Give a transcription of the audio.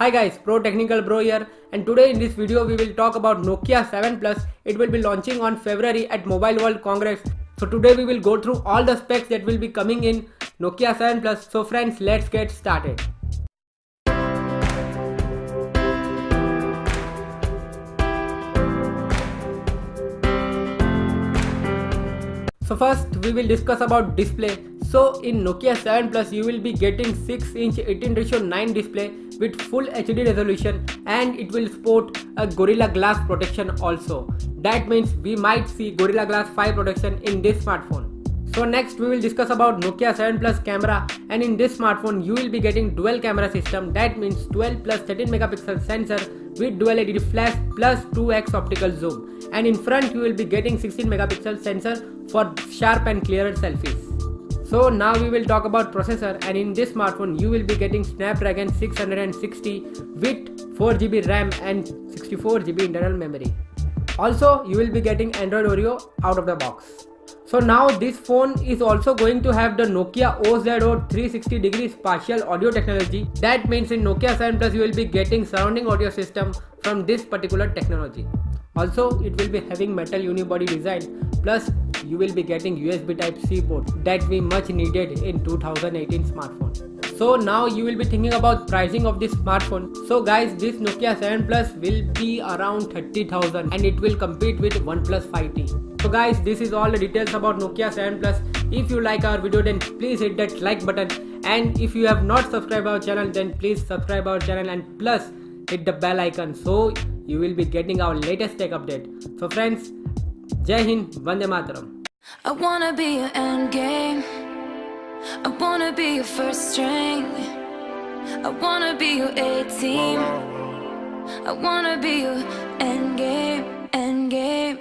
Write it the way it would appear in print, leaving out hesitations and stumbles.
Hi guys, ProTechnicalBro here, and today in this video we will talk about Nokia 7 Plus. It will be launching on February at Mobile World Congress. So today we will go through all the specs that will be coming in Nokia 7 Plus. So friends, let's get started. So first we will discuss about display. So in Nokia 7 Plus you will be getting 6-inch 18:9 display with full HD resolution, and it will support a Gorilla Glass protection also. That means we might see Gorilla Glass 5 protection in this smartphone. So next we will discuss about Nokia 7 Plus camera, and in this smartphone you will be getting dual camera system. That means 12 plus 13 megapixel sensor with dual LED flash plus 2x optical zoom, and in front you will be getting 16 megapixel sensor for sharp and clearer selfies. So now we will talk about processor, and in this smartphone you will be getting Snapdragon 660 with 4GB RAM and 64GB internal memory. Also you will be getting Android Oreo out of the box. So now this phone is also going to have the Nokia OZO 360-degree spatial audio technology. That means in Nokia 7 Plus you will be getting surrounding audio system from this particular technology. Also it will be having metal unibody design, plus you will be getting USB Type-C port that we much needed in 2018 smartphone. So now you will be thinking about pricing of this smartphone. So guys, this Nokia 7 Plus will be around 30,000 and it will compete with OnePlus 5T. So guys, this is all the details about Nokia 7 Plus. If you like our video, then please hit that like button, and if you have not subscribed our channel, then please subscribe our channel and plus hit the bell icon so you will be getting our latest tech update. So friends, Jai Hind, Vande Mataram. I wanna be your end game. I wanna be your first string. I wanna be your A-team. I wanna be your end game, end game.